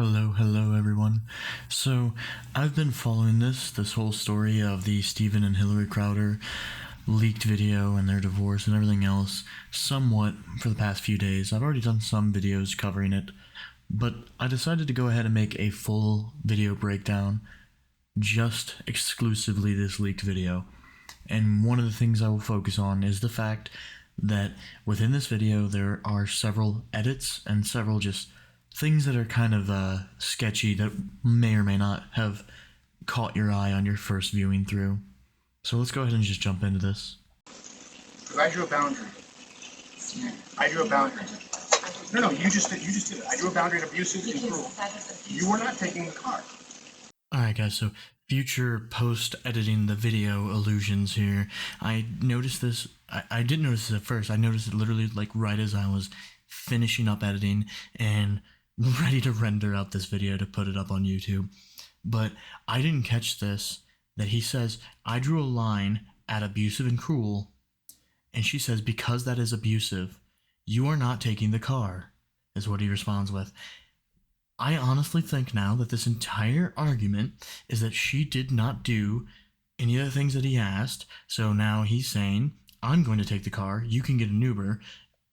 Hello everyone. So, I've been following this whole story of the Stephen and Hillary Crowder leaked video and their divorce and everything else somewhat for the past few days. I've already done some videos covering it, but I decided to go ahead and make a full video breakdown, just exclusively this leaked video. And one of the things I will focus on is the fact that within this video there are several edits and several just things that are kind of sketchy that may or may not have caught your eye on your first viewing through. So let's go ahead and just jump into this. Because I drew a boundary. I drew a boundary. No, you just did it. I drew a boundary at abusive and cruel. You were not taking the car. Alright guys, so future post-editing the video illusions here. I noticed this, I didn't notice this at first. I noticed it literally like right as I was finishing up editing and ready to render out this video to put it up on YouTube. But I didn't catch this, that he says, I drew a line at abusive and cruel, and she says, because that is abusive, you are not taking the car, is what he responds with. I honestly think now that this entire argument is that she did not do any of the things that he asked, so now he's saying, I'm going to take the car, you can get an Uber,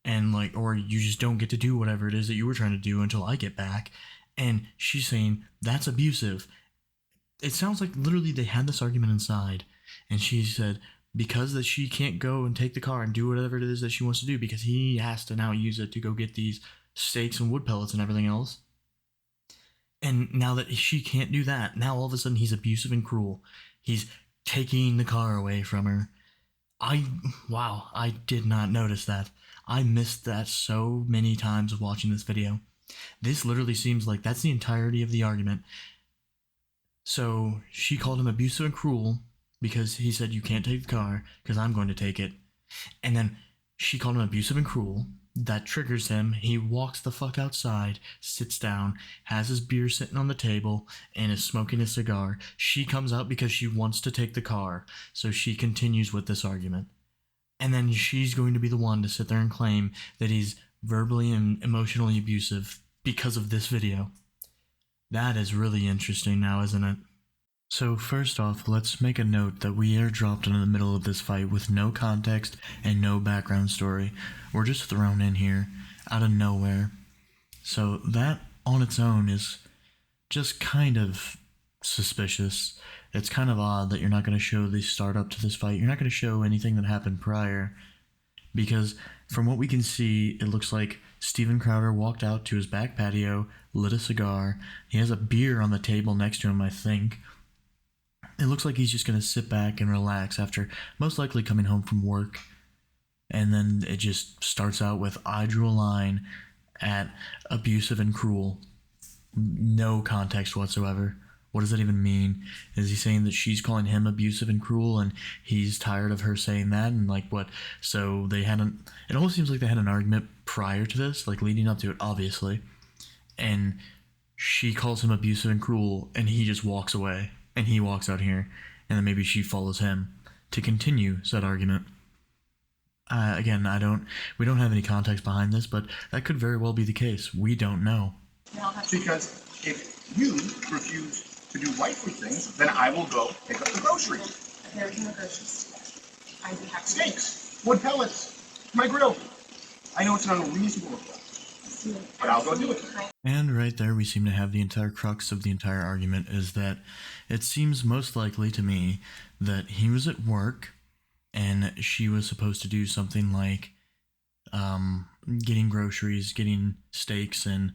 and or you just don't get to do whatever it is that you were trying to do until I get back. And she's saying, that's abusive. It sounds like literally they had this argument inside, and she said, because that she can't go and take the car and do whatever it is that she wants to do, because he has to now use it to go get these steaks and wood pellets and everything else. And now that she can't do that, now all of a sudden he's abusive and cruel. He's taking the car away from her. Wow, I did not notice that. I missed that so many times watching this video. This literally seems like that's the entirety of the argument. So she called him abusive and cruel because he said you can't take the car because I'm going to take it. And then she called him abusive and cruel. That triggers him. He walks the fuck outside, sits down, has his beer sitting on the table, and is smoking a cigar. She comes out because she wants to take the car. So she continues with this argument. And then she's going to be the one to sit there and claim that he's verbally and emotionally abusive because of this video. That is really interesting now, isn't it? So first off, let's make a note that we airdropped into the middle of this fight with no context and no background story. We're just thrown in here, out of nowhere. So that on its own is just kind of suspicious. It's kind of odd that you're not going to show the start up to this fight. You're not going to show anything that happened prior. Because from what we can see, it looks like Stephen Crowder walked out to his back patio, lit a cigar. He has a beer on the table next to him, I think. It looks like he's just going to sit back and relax after most likely coming home from work. And then it just starts out with, I drew a line at abusive and cruel. No context whatsoever. What does that even mean? Is he saying that she's calling him abusive and cruel and he's tired of her saying that? And what? So they hadn't... It almost seems like they had an argument prior to this, leading up to it, obviously. And she calls him abusive and cruel and he just walks away. And he walks out here. And then maybe she follows him to continue said argument. Again, we don't have any context behind this, but that could very well be the case. We don't know. Because if you refuse to do wifely things, then I will go pick up the groceries. There is no groceries. I do have Steaks, wood pellets, my grill. I know it's an unreasonable request, but I'll go do it. And right there we seem to have the entire crux of the entire argument, is that it seems most likely to me that he was at work and she was supposed to do something like getting groceries, getting steaks and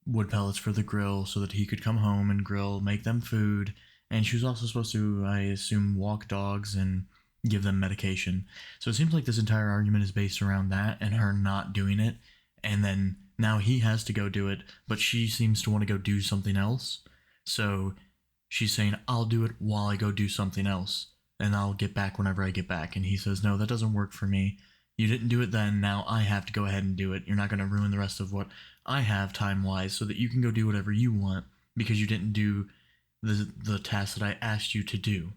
wood pellets for the grill so that he could come home and grill, make them food. And she was also supposed to, I assume, walk dogs and give them medication. So it seems like this entire argument is based around that and her not doing it. And then now he has to go do it, but she seems to want to go do something else. So she's saying, I'll do it while I go do something else, and I'll get back whenever I get back. And he says, no, that doesn't work for me. You didn't do it then, now I have to go ahead and do it. You're not going to ruin the rest of what I have time-wise so that you can go do whatever you want because you didn't do the task that I asked you to do.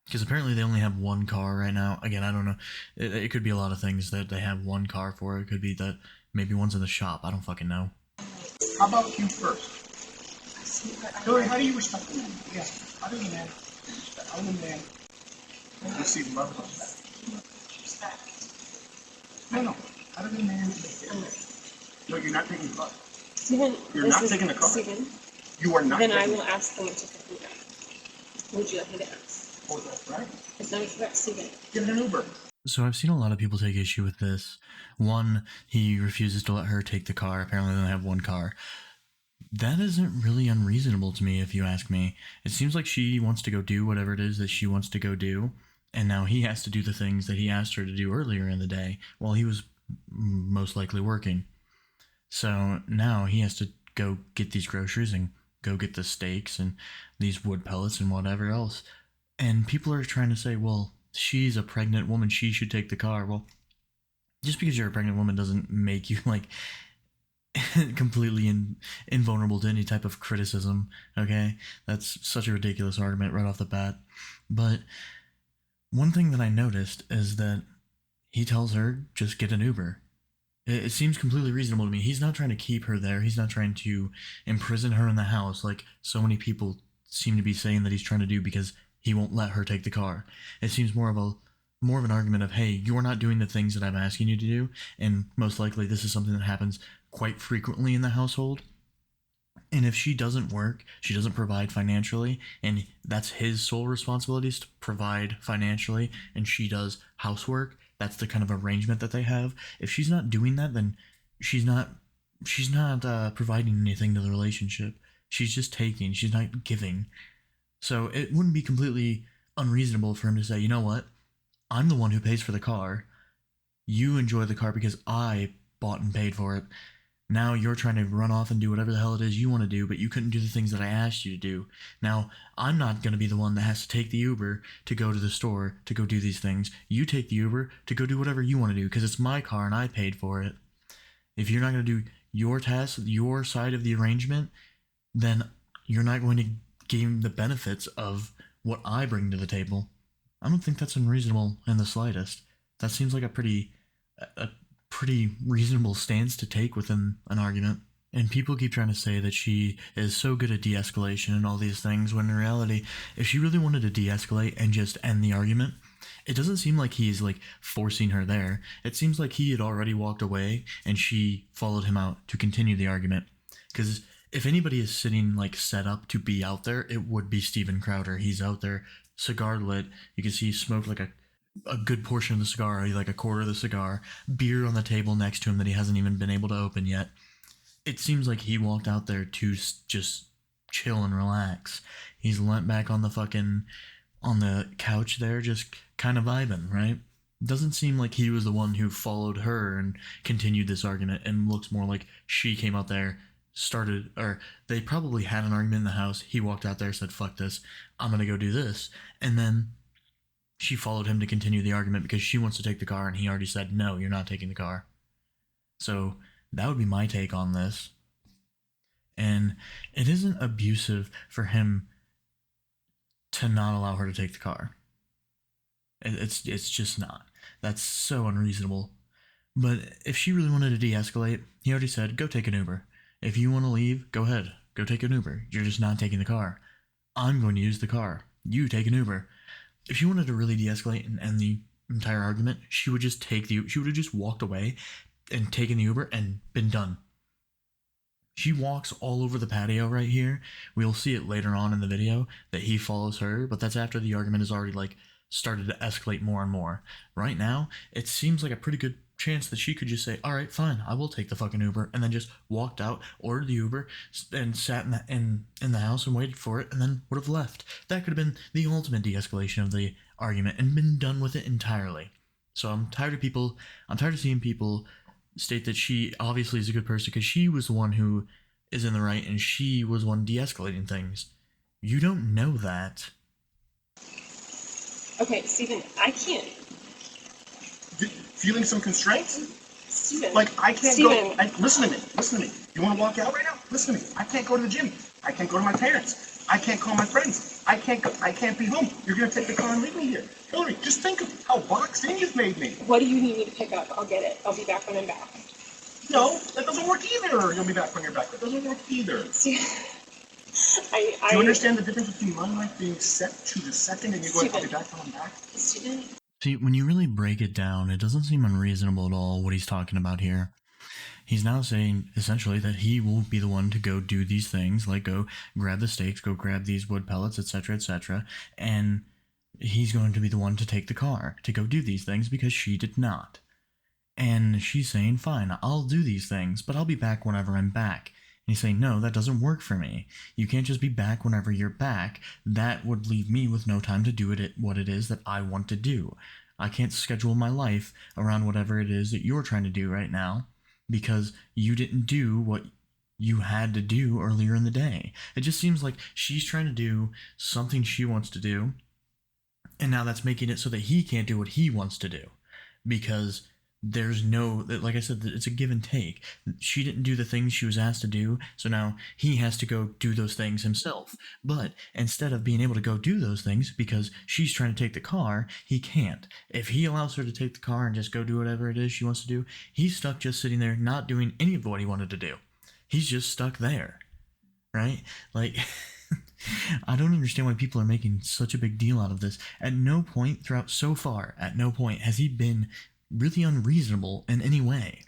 Because apparently they only have one car right now. Again, I don't know. It could be a lot of things that they have one car for. It could be that maybe one's in the shop. I don't fucking know. How about you first? Sweetheart, Hillary, how do you respect a man? Yes. How does a man respect? How does a man receive love and respect? No. How does a man respect? No, you're not taking the car. Steven, You're not taking the car. Steven, You are not then taking I the will car. ask someone to pick me up. Would you like me to ask? Oh, that's right. It's not about Steven. Get an Uber. So I've seen a lot of people take issue with this. One, he refuses to let her take the car. Apparently they only have one car. That isn't really unreasonable to me, if you ask me. It seems like she wants to go do whatever it is that she wants to go do, and now he has to do the things that he asked her to do earlier in the day while he was most likely working. So now he has to go get these groceries and go get the steaks and these wood pellets and whatever else. And people are trying to say, well, she's a pregnant woman, she should take the car. Well, just because you're a pregnant woman doesn't make you like completely invulnerable to any type of criticism, okay? That's such a ridiculous argument right off the bat. But one thing that I noticed is that he tells her, just get an Uber. It seems completely reasonable to me. He's not trying to keep her there. He's not trying to imprison her in the house like so many people seem to be saying that he's trying to do because he won't let her take the car. It seems more of an argument of, hey, you're not doing the things that I'm asking you to do, and most likely this is something that happens quite frequently in the household. And if she doesn't work, she doesn't provide financially, and that's his sole responsibility is to provide financially, and she does housework. That's the kind of arrangement that they have. If she's not doing that, then she's not providing anything to the relationship. She's just taking. She's not giving. So it wouldn't be completely unreasonable for him to say, you know what? I'm the one who pays for the car. You enjoy the car because I bought and paid for it. Now you're trying to run off and do whatever the hell it is you want to do, but you couldn't do the things that I asked you to do. Now, I'm not going to be the one that has to take the Uber to go to the store to go do these things. You take the Uber to go do whatever you want to do because it's my car and I paid for it. If you're not going to do your task, your side of the arrangement, then you're not going to gain the benefits of what I bring to the table. I don't think that's unreasonable in the slightest. That seems like a pretty reasonable stance to take within an argument. And people keep trying to say that she is so good at de-escalation and all these things, when in reality, if she really wanted to de-escalate and just end the argument, it doesn't seem like he's like forcing her there. It seems like he had already walked away and she followed him out to continue the argument. Because if anybody is sitting like set up to be out there, it would be Steven Crowder. He's out there, cigar lit. You can see he smoked like a good portion of the cigar, like a quarter of the cigar, beer on the table next to him that he hasn't even been able to open yet. It seems like he walked out there to just chill and relax. He's leant back on the couch there, just kind of vibing, right? Doesn't seem like he was the one who followed her and continued this argument, and looks more like she came out there, or they probably had an argument in the house. He walked out there, said, fuck this, I'm gonna go do this. And then she followed him to continue the argument because she wants to take the car and he already said, no, you're not taking the car. So that would be my take on this. And it isn't abusive for him to not allow her to take the car. It's just not. That's so unreasonable. But if she really wanted to de-escalate, he already said, go take an Uber. If you want to leave, go ahead. Go take an Uber. You're just not taking the car. I'm going to use the car. You take an Uber. If she wanted to really de-escalate and end the entire argument, she would have just walked away and taken the Uber and been done. She walks all over the patio right here. We'll see it later on in the video that he follows her, but that's after the argument has already started to escalate more and more. Right now, it seems like a pretty good chance that she could just say, all right, fine, I will take the fucking Uber, and then just walked out, ordered the Uber, and sat in the house and waited for it, and then would have left. That could have been the ultimate de-escalation of the argument and been done with it entirely. So I'm tired of seeing people state that she obviously is a good person because she was the one who is in the right and she was one de-escalating things. You don't know that. Okay, Steven, I can't. Feeling some constraints? Steven. Like, I can't Steven. go. Listen to me. You want to walk out right now? Listen to me. I can't go to the gym. I can't go to my parents. I can't call my friends. I can't be home. You're going to take the car and leave me here. Hillary, just think of how boxed in you've made me. What do you need me to pick up? I'll get it. I'll be back when I'm back. No, that doesn't work either. You'll be back when you're back. That doesn't work either. See, Do you understand the difference between my life being set to the second and you going, I'll be back when I'm back? Steven, See, when you really break it down, it doesn't seem unreasonable at all what he's talking about here. He's now saying, essentially, that he will be the one to go do these things, like go grab the stakes, go grab these wood pellets, etc., and he's going to be the one to take the car, to go do these things, because she did not. And she's saying, fine, I'll do these things, but I'll be back whenever I'm back. And he's saying, no, that doesn't work for me. You can't just be back whenever you're back. That would leave me with no time to do what it is that I want to do. I can't schedule my life around whatever it is that you're trying to do right now, because you didn't do what you had to do earlier in the day. It just seems like she's trying to do something she wants to do, and now that's making it so that he can't do what he wants to do, because there's no, like I said, it's a give and take. She didn't do the things she was asked to do, so now he has to go do those things himself. But instead of being able to go do those things because she's trying to take the car, he can't. If he allows her to take the car and just go do whatever it is she wants to do, he's stuck just sitting there not doing any of what he wanted to do. He's just stuck there, right? Like, I don't understand why people are making such a big deal out of this. At no point throughout so far, at no point has he been really unreasonable in any way.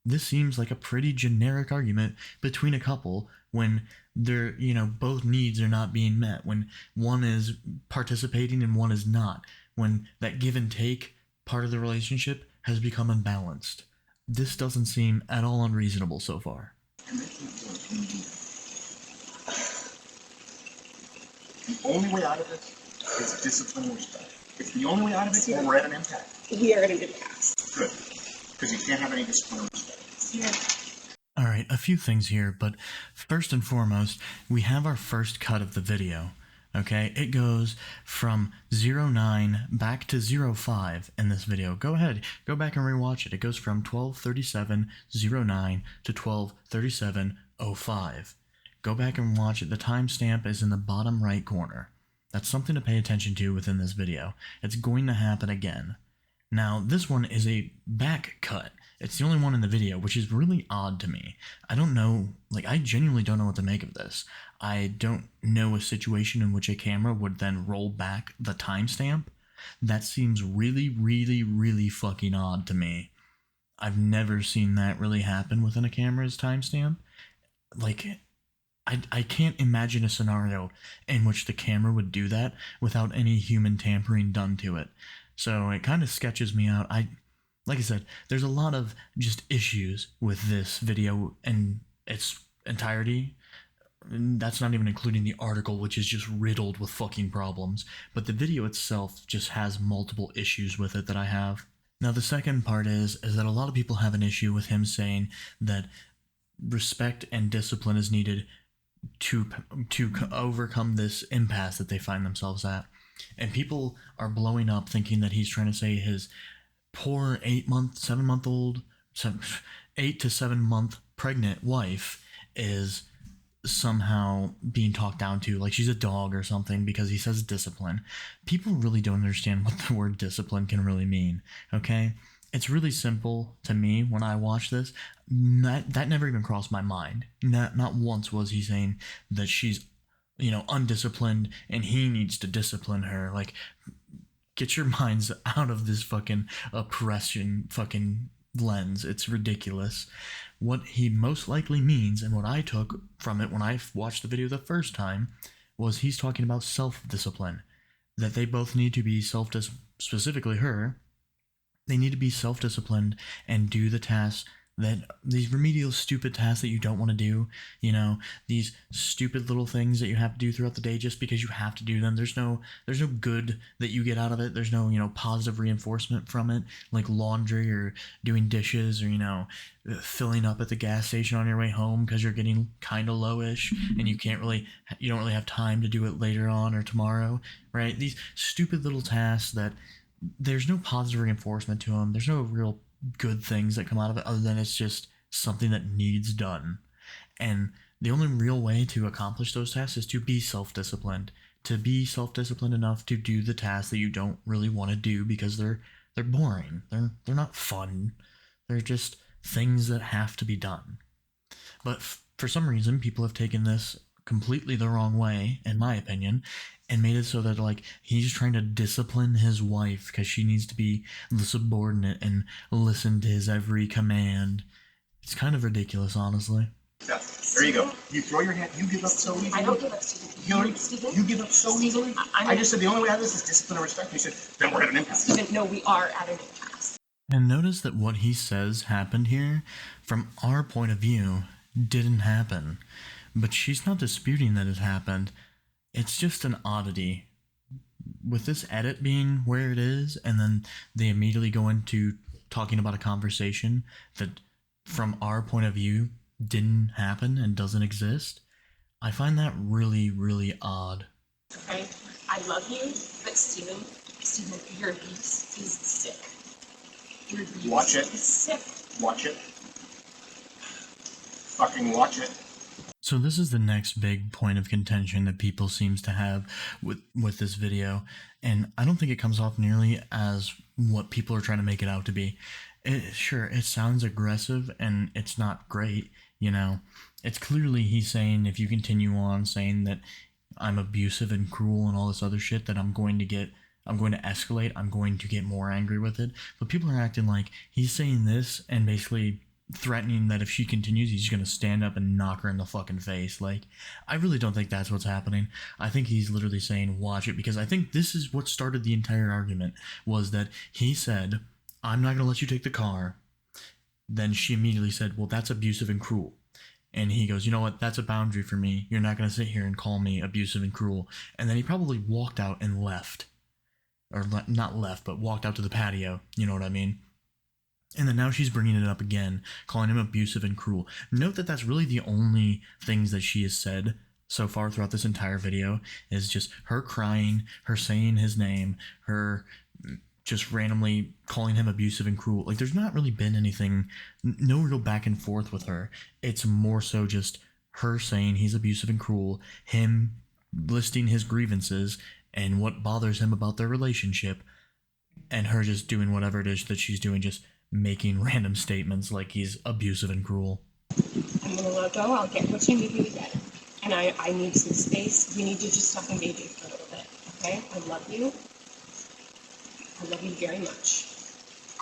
This seems like a pretty generic argument between a couple when they're, both needs are not being met, when one is participating and one is not, when that give and take part of the relationship has become unbalanced. This doesn't seem at all unreasonable so far. The only way out of this is discipline and respect. It's the only way out of it, or we're at an impasse. we are at an impasse. Good. Because you can't have any discipline and respect. Yeah. Alright, a few things here, but first and foremost, we have our first cut of the video. Okay, it goes from 09 back to 05 in this video. Go ahead, go back and rewatch it. It goes from 12:37:09 to 12:37:05. Go back and watch it. The timestamp is in the bottom right corner. That's something to pay attention to within this video. It's going to happen again. Now, this one is a back cut. It's the only one in the video, which is really odd to me. I don't know, I genuinely don't know what to make of this. I don't know a situation in which a camera would then roll back the timestamp. That seems really, really, really fucking odd to me. I've never seen that really happen within a camera's timestamp. I can't imagine a scenario in which the camera would do that without any human tampering done to it. So it kind of sketches me out. Like I said, there's a lot of just issues with this video in its entirety. And that's not even including the article, which is just riddled with fucking problems. But the video itself just has multiple issues with it that I have. Now, the second part is that a lot of people have an issue with him saying that respect and discipline is needed to overcome this impasse that they find themselves at. And people are blowing up thinking that he's trying to say his poor 8 to 7 month pregnant wife is somehow being talked down to, like she's a dog or something, because he says discipline. People really don't understand what the word discipline can really mean, okay? It's really simple to me when I watch this. That never even crossed my mind. Not once was he saying that she's, undisciplined and he needs to discipline her. Like, get your minds out of this fucking oppression fucking lens. It's ridiculous. What he most likely means, and what I took from it when I watched the video the first time, was he's talking about self-discipline. That they both need to be specifically her, they need to be self-disciplined and do the tasks these remedial stupid tasks that you don't want to do, these stupid little things that you have to do throughout the day just because you have to do them. There's no good that you get out of it. There's no, positive reinforcement from it, like laundry or doing dishes or, filling up at the gas station on your way home because you're getting kind of lowish and you don't really have time to do it later on or tomorrow, right? These stupid little tasks that there's no positive reinforcement to them. There's no real good things that come out of it other than it's just something that needs done. And the only real way to accomplish those tasks is to be self-disciplined. To be self-disciplined enough to do the tasks that you don't really want to do because they're boring. They're not fun. They're just things that have to be done. But for some reason, people have taken this completely the wrong way, in my opinion, and made it so that, like, he's trying to discipline his wife because she needs to be the subordinate and listen to his every command. It's kind of ridiculous, honestly. Yeah, there you go. You throw your hand. You give up so easily. I don't give up, Stephen. Hillary, Stephen? you give up so easily. I'm I just said the only way out of this is discipline and respect. You said, then we're at an impasse. Stephen, no, we are at an impasse. And notice that what he says happened here, from our point of view, didn't happen. But she's not disputing that it happened. It's just an oddity. With this edit being where it is, and then they immediately go into talking about a conversation that, from our point of view, didn't happen and doesn't exist, I find that really, really odd. Okay? I love you, but Stephen, your abuse is sick. Your abuse Watch it. is sick. Watch it. Fucking watch it. So this is the next big point of contention that people seems to have with this video, and I don't think it comes off nearly as what people are trying to make it out to be. Sure, it sounds aggressive, and it's not great, you know. It's clearly he's saying, if you continue on saying that I'm abusive and cruel and all this other shit, that I'm going to escalate, I'm going to get more angry with it. But people are acting like he's saying this and basically threatening that if she continues, he's going to stand up and knock her in the fucking face. Like, I really don't think that's what's happening. I think he's literally saying, watch it, because I think this is what started the entire argument, was that he said, I'm not going to let you take the car. Then she immediately said, well, that's abusive and cruel. And he goes, you know what, that's a boundary for me. You're not going to sit here and call me abusive and cruel. And then he probably walked out and left. Or not left, but walked out to the patio. You know what I mean? And then now she's bringing it up again, calling him abusive and cruel. Note that that's really the only things that she has said so far throughout this entire video, is just her crying, her saying his name, her just randomly calling him abusive and cruel. Like, there's not really been anything, no real back and forth with her. It's more so just her saying he's abusive and cruel, him listing his grievances and what bothers him about their relationship, and her just doing whatever it is that she's doing, just making random statements like he's abusive and cruel. I'm gonna let go. I'll get what you need me to get. And I need some space. We need to just stop engaging for a little bit. Okay? I love you. I love you very much.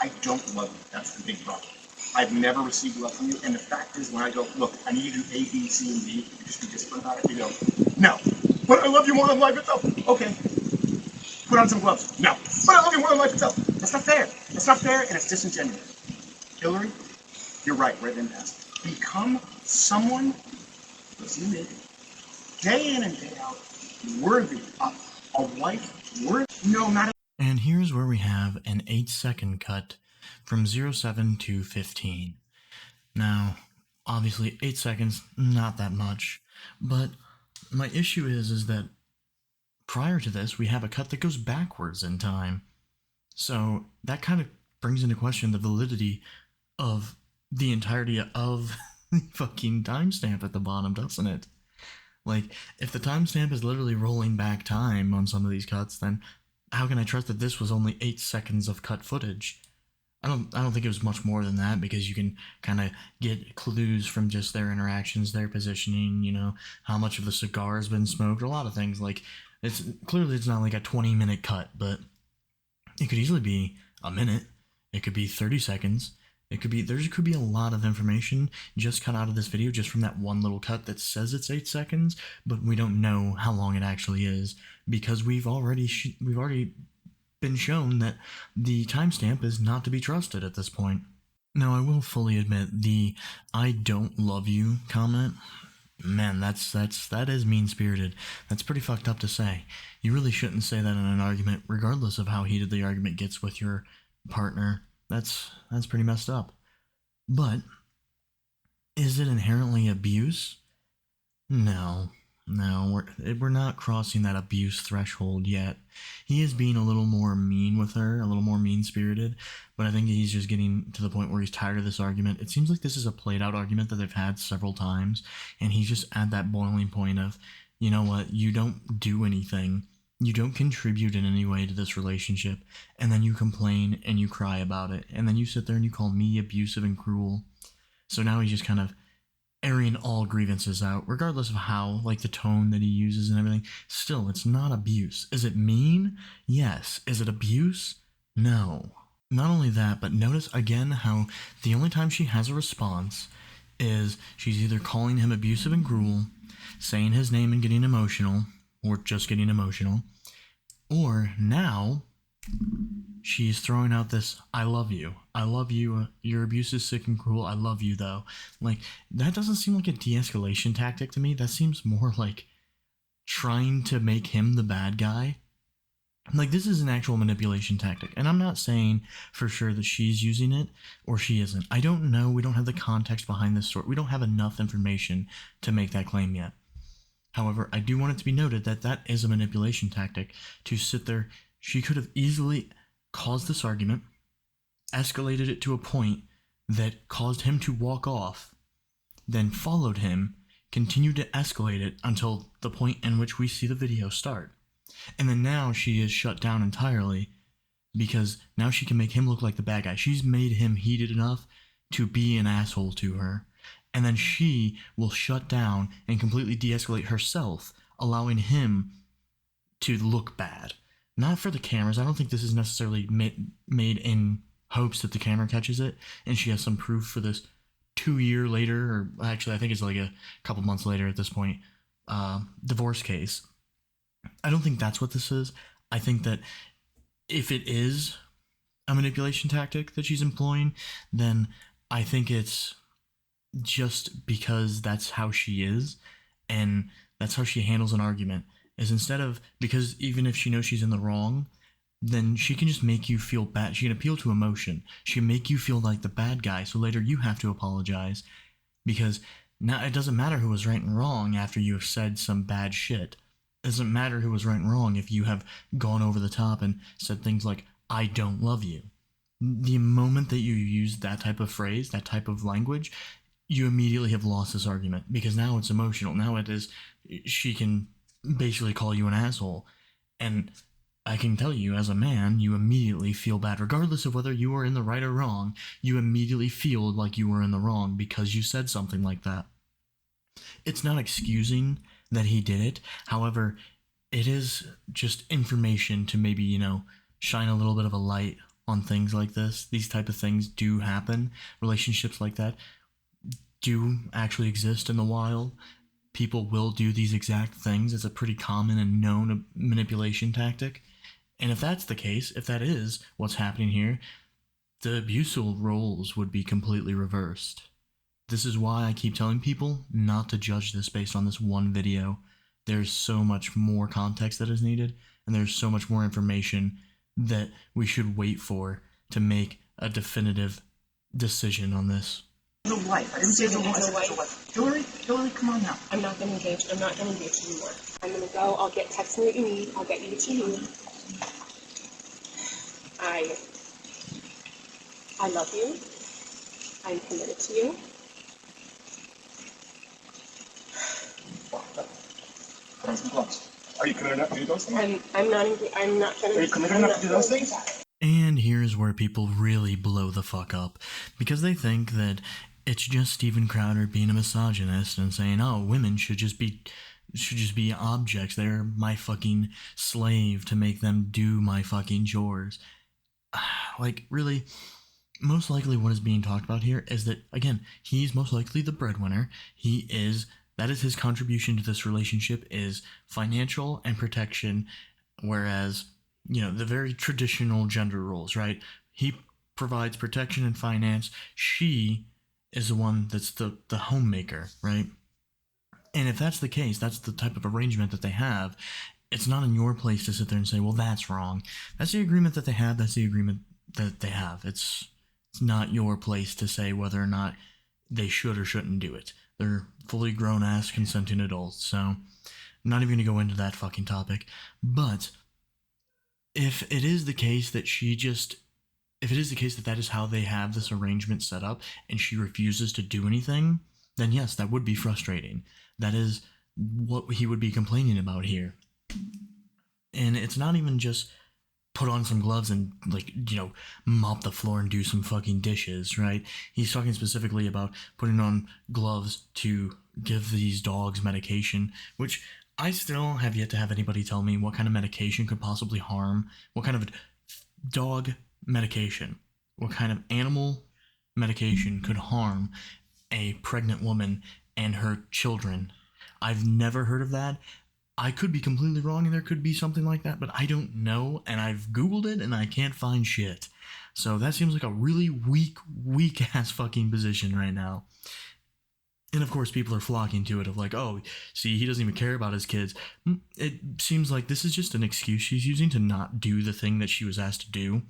I don't love you. That's the big problem. I've never received love from you. And the fact is, when I go, look, I need you to do A, B, C, and D, you just be disciplined about it, you go, no. But I love you more than life itself. Okay. Put on some gloves. No. But I love you more than life itself. That's not fair. That's not fair, and it's disingenuous. Hillary, you're right. We're at an impasse. Become someone, listen to me, day in and day out, worthy of a wife, worthy, no matter. And here's where we have an 8-second cut from 07 to 15. Now, obviously 8 seconds, not that much, but my issue is that prior to this, we have a cut that goes backwards in time. So that kind of brings into question the validity of the entirety of the fucking timestamp at the bottom, doesn't it? Like, if the timestamp is literally rolling back time on some of these cuts, then how can I trust that this was only 8 seconds of cut footage? I don't think it was much more than that, because you can kind of get clues from just their interactions, their positioning, you know, how much of the cigar has been smoked, a lot of things. Like, it's not like a 20-minute cut, but it could easily be a minute. It could be 30 seconds. There could be a lot of information just cut out of this video, just from that one little cut that says it's 8 seconds, but we don't know how long it actually is, because we've already been shown that the timestamp is not to be trusted at this point. Now, I will fully admit, the "I don't love you" comment, man, that is mean-spirited. That's pretty fucked up to say. You really shouldn't say that in an argument, regardless of how heated the argument gets with your partner. That's pretty messed up. But is it inherently abuse? No, we're not crossing that abuse threshold yet. He is being a little more mean with her, a little more mean-spirited, but I think he's just getting to the point where he's tired of this argument. It seems like this is a played-out argument that they've had several times, and he's just at that boiling point of, you know what, you don't do anything. You don't contribute in any way to this relationship, and then you complain and you cry about it, and then you sit there and you call me abusive and cruel. So now he's just kind of airing all grievances out, regardless of how, like, the tone that he uses and everything. Still, it's not abuse. Is it mean? Yes. Is it abuse? No. Not only that, but notice again how the only time she has a response is she's either calling him abusive and cruel, saying his name and getting emotional, or just getting emotional, or now she's throwing out this, I love you, your abuse is sick and cruel, I love you though. Like, that doesn't seem like a de-escalation tactic to me. That seems more like trying to make him the bad guy. Like, this is an actual manipulation tactic, and I'm not saying for sure that she's using it or she isn't. I don't know. We don't have the context behind this story. We don't have enough information to make that claim yet. However, I do want it to be noted that that is a manipulation tactic to sit there. She could have easily caused this argument, escalated it to a point that caused him to walk off, then followed him, continued to escalate it until the point in which we see the video start. And then now she is shut down entirely because now she can make him look like the bad guy. She's made him heated enough to be an asshole to her. And then she will shut down and completely de-escalate herself, allowing him to look bad. Not for the cameras. I don't think this is necessarily made in hopes that the camera catches it and she has some proof for this 2 years later, or actually I think it's like a couple months later at this point, divorce case. I don't think that's what this is. I think that if it is a manipulation tactic that she's employing, then I think it's just because that's how she is and that's how she handles an argument. Is instead of, because even if she knows she's in the wrong, then she can just make you feel bad. She can appeal to emotion. She can make you feel like the bad guy, so later you have to apologize because now it doesn't matter who was right and wrong after you have said some bad shit. It doesn't matter who was right and wrong if you have gone over the top and said things like, I don't love you. The moment that you use that type of phrase, that type of language, you immediately have lost this argument because now it's emotional. Now it is, she can basically call you an asshole. And I can tell you, as a man, you immediately feel bad. Regardless of whether you were in the right or wrong, you immediately feel like you were in the wrong because you said something like that. It's not excusing that he did it. However, it is just information to maybe, shine a little bit of a light on things like this. These type of things do happen. Relationships like that do actually exist in the wild. People will do these exact things. It's a pretty common and known manipulation tactic. And if that's the case, if that is what's happening here, the abusal roles would be completely reversed. This is why I keep telling people not to judge this based on this one video. There's so much more context that is needed, and there's so much more information that we should wait for to make a definitive decision on this. The wife. I didn't say the wife. As a wife. Hillary, come on now. I'm not going to engage. I'm not going to engage anymore. I'm going to go. I'll text me what you need. I'll get you what you need. I love you. I'm committed to you. Are you committed enough to do those things? I'm not going to. Are you committed enough to do those things? And here's where people really blow the fuck up because they think that it's just Steven Crowder being a misogynist and saying, oh, women should just be objects. They're my fucking slave to make them do my fucking chores. Like, really, most likely what is being talked about here is that, again, he's most likely the breadwinner. That is his contribution to this relationship is financial and protection, whereas, the very traditional gender roles, right? He provides protection and finance. She is the one that's the homemaker, right? And if that's the case, that's the type of arrangement that they have. It's not in your place to sit there and say, well, that's wrong. That's the agreement that they have. That's the agreement that they have. It's not your place to say whether or not they should or shouldn't do it. They're fully grown-ass consenting adults, so I'm not even going to go into that fucking topic. But if it is the case that that is how they have this arrangement set up and she refuses to do anything, then yes, that would be frustrating. That is what he would be complaining about here. And it's not even just put on some gloves and, like, mop the floor and do some fucking dishes, right? He's talking specifically about putting on gloves to give these dogs medication, which I still have yet to have anybody tell me what kind of medication could possibly harm, what kind of dog medication, what kind of animal medication could harm a pregnant woman and her children. I've never heard of that. I could be completely wrong and there could be something like that, but I don't know, and I've Googled it and I can't find shit. So that seems like a really weak ass fucking position right now. And of course people are flocking to it of like, oh, see, he doesn't even care about his kids. It seems like this is just an excuse she's using to not do the thing that she was asked to do.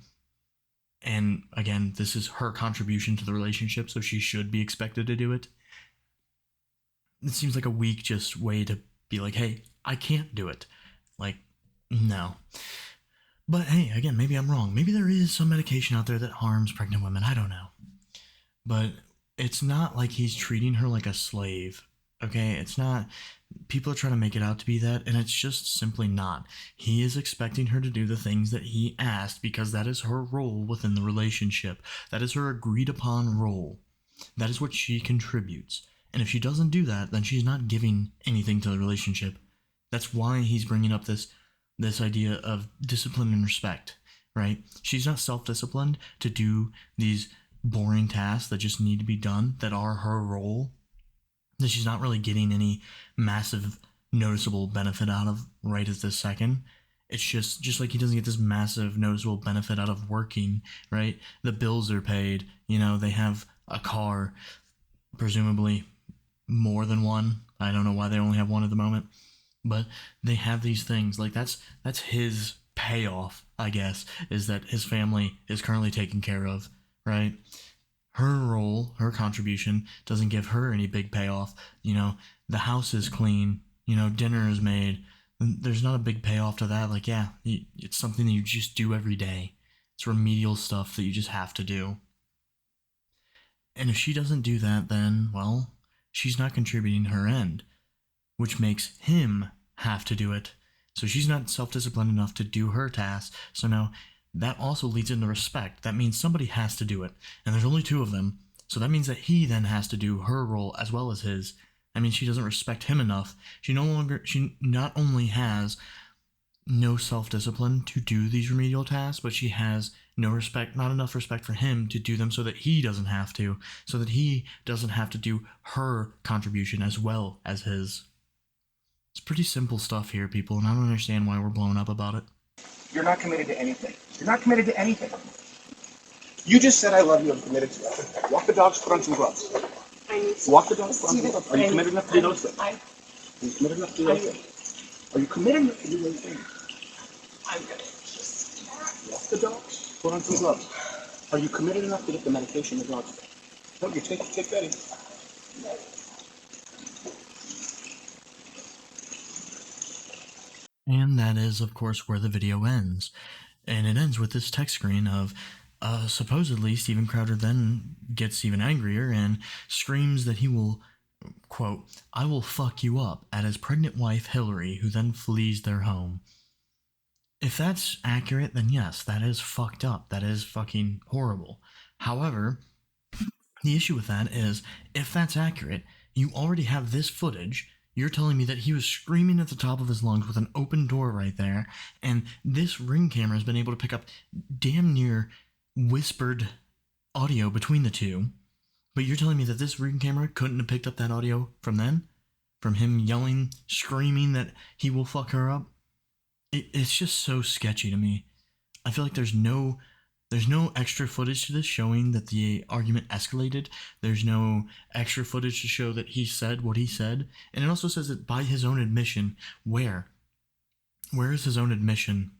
And again, this is her contribution to the relationship, so she should be expected to do it. It seems like a weak just way to be like, hey, I can't do it. Like, no. But hey, again, maybe I'm wrong. Maybe there is some medication out there that harms pregnant women. I don't know. But it's not like he's treating her like a slave. Okay? It's not. People are trying to make it out to be that, and it's just simply not. He is expecting her to do the things that he asked because that is her role within the relationship. That is her agreed upon role. That is what she contributes. And if she doesn't do that, then she's not giving anything to the relationship. That's why he's bringing up this idea of discipline and respect, right? She's not self-disciplined to do these boring tasks that just need to be done, that are her role, that she's not really getting any massive noticeable benefit out of right at this second. It's just like he doesn't get this massive noticeable benefit out of working, right? The bills are paid, they have a car, presumably more than one. I don't know why they only have one at the moment. But they have these things, like that's his payoff, I guess, is that his family is currently taken care of, right? Her role, her contribution doesn't give her any big payoff. The house is clean, dinner is made. There's not a big payoff to that. Like, yeah, it's something that you just do every day. It's remedial stuff that you just have to do. And if she doesn't do that, then, well, she's not contributing her end, which makes him have to do it. So she's not self-disciplined enough to do her task. So now that also leads into respect. That means somebody has to do it. And there's only two of them. So that means that he then has to do her role as well as his. I mean, she doesn't respect him enough. She not only has no self-discipline to do these remedial tasks, but she has not enough respect for him to do them so that he doesn't have to. So that he doesn't have to do her contribution as well as his. It's pretty simple stuff here, people, and I don't understand why we're blowing up about it. You're not committed to anything. You're not committed to anything. You just said I love you. I'm committed to it. Walk the dogs, put on some gloves. Walk the dogs, put on some gloves. Are you committed enough to do those things? Are you committed enough to do those things? Are you committed enough to do those things? I'm gonna just Walk the dogs, put on some gloves. Are you committed enough to get the medication the dogs take? No, you take Betty. And that is, of course, where the video ends. And it ends with this text screen of supposedly Steven Crowder then gets even angrier and screams that he will, quote, "I will fuck you up," at his pregnant wife Hillary, who then flees their home. If that's accurate, then yes, that is fucked up. That is fucking horrible. However, the issue with that is, if that's accurate, you already have this footage. You're telling me that he was screaming at the top of his lungs with an open door right there, and this Ring camera has been able to pick up damn near whispered audio between the two, but you're telling me that this Ring camera couldn't have picked up that audio from then? From him yelling, screaming that he will fuck her up? It's just so sketchy to me. I feel like there's no extra footage to this showing that the argument escalated. There's no extra footage to show that he said what he said. And it also says that by his own admission. Where is his own admission?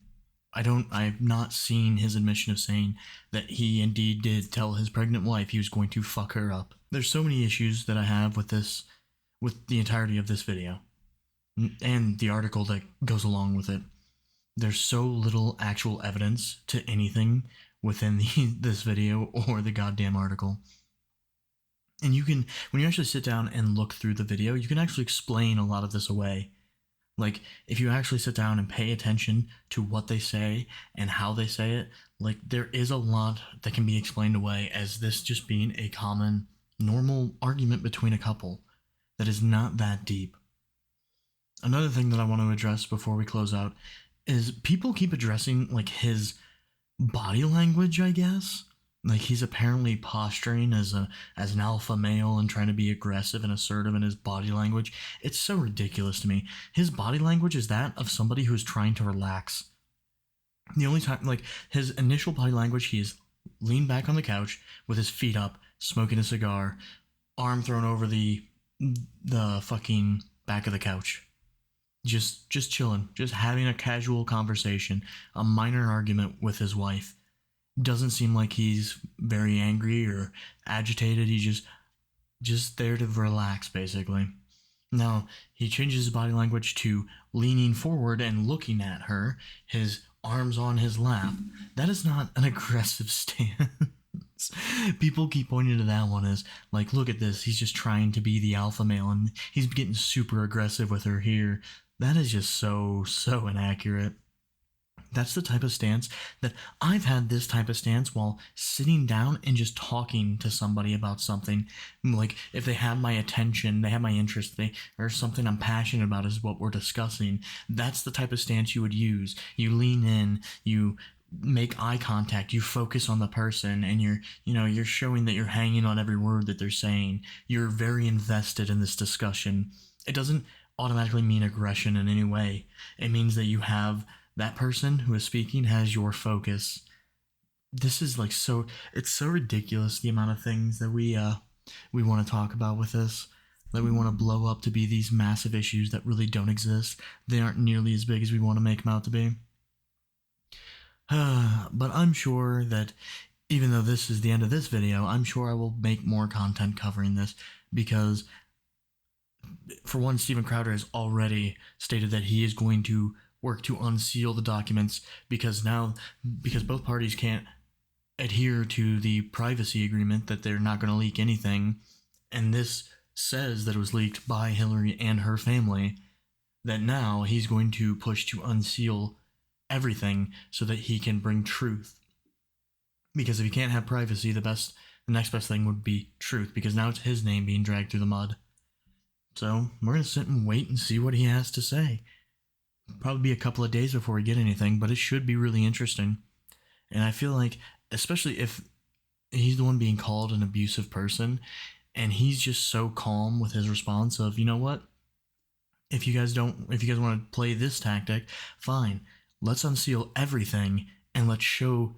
I've not seen his admission of saying that he indeed did tell his pregnant wife he was going to fuck her up. There's so many issues that I have with the entirety of this video. And the article that goes along with it. There's so little actual evidence to anything within this video or the goddamn article. And when you actually sit down and look through the video, you can actually explain a lot of this away. Like, if you actually sit down and pay attention to what they say and how they say it, like, there is a lot that can be explained away as this just being a common, normal argument between a couple that is not that deep. Another thing that I want to address before we close out is people keep addressing, like, his body language, I guess. Like, he's apparently posturing as an alpha male and trying to be aggressive and assertive in his body language. It's so ridiculous to me. His body language is that of somebody who's trying to relax. The only time, like, his initial body language, he is leaned back on the couch with his feet up, smoking a cigar, arm thrown over the fucking back of the couch. Just chilling, just having a casual conversation, a minor argument with his wife. Doesn't seem like he's very angry or agitated. He's just there to relax, basically. Now, he changes his body language to leaning forward and looking at her, his arms on his lap. That is not an aggressive stance. People keep pointing to that one as, like, look at this, he's just trying to be the alpha male and he's getting super aggressive with her here. That is just so inaccurate. That's the type of stance that I've had this type of stance while sitting down and just talking to somebody about something. Like, if they have my attention, they have my interest, or something I'm passionate about is what we're discussing. That's the type of stance you would use. You lean in, you make eye contact, you focus on the person, and you're showing that you're hanging on every word that they're saying. You're very invested in this discussion. It doesn't automatically mean aggression in any way. It means that you have that person who is speaking has your focus. This is like it's so ridiculous, the amount of things that we want to talk about with this, that we want to blow up to be these massive issues that really don't exist. They aren't nearly as big as we want to make them out to be. But I'm sure that even though this is the end of this video, I'm sure I will make more content covering this, because for one, Steven Crowder has already stated that he is going to work to unseal the documents because both parties can't adhere to the privacy agreement that they're not going to leak anything, and this says that it was leaked by Hillary and her family, that now he's going to push to unseal everything so that he can bring truth. Because if you can't have privacy, the next best thing would be truth, because now it's his name being dragged through the mud. So we're going to sit and wait and see what he has to say. Probably be a couple of days before we get anything, but it should be really interesting. And I feel like, especially if he's the one being called an abusive person, and he's just so calm with his response of, you know what? If you guys want to play this tactic, fine. Let's unseal everything and let's show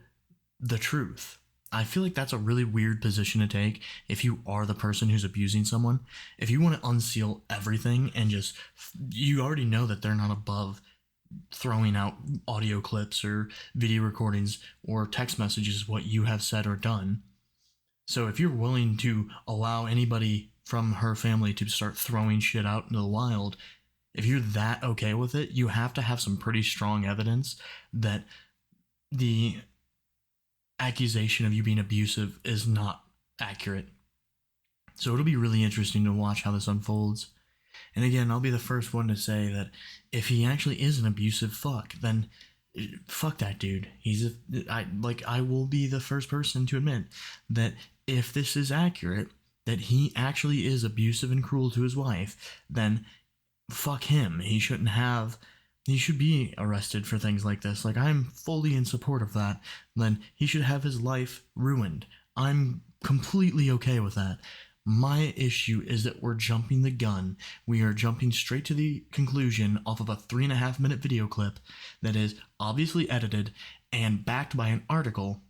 the truth. I feel like that's a really weird position to take if you are the person who's abusing someone. If you want to unseal everything and you already know that they're not above throwing out audio clips or video recordings or text messages what you have said or done. So if you're willing to allow anybody from her family to start throwing shit out into the wild, if you're that okay with it, you have to have some pretty strong evidence that the accusation of you being abusive is not accurate. So it'll be really interesting to watch how this unfolds. And again, I'll be the first one to say that if he actually is an abusive fuck, then fuck that dude. I will be the first person to admit that if this is accurate, that he actually is abusive and cruel to his wife, then fuck him. He should be arrested for things like this. Like, I'm fully in support of that. Then he should have his life ruined. I'm completely okay with that. My issue is that we're jumping the gun. We are jumping straight to the conclusion off of a 3.5-minute video clip that is obviously edited and backed by an article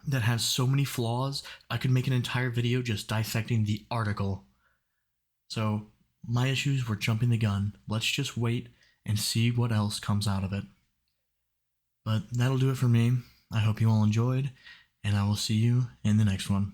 that has so many flaws. I could make an entire video just dissecting the article. So my issue is we're jumping the gun. Let's just wait and see what else comes out of it. But that'll do it for me. I hope you all enjoyed, and I will see you in the next one.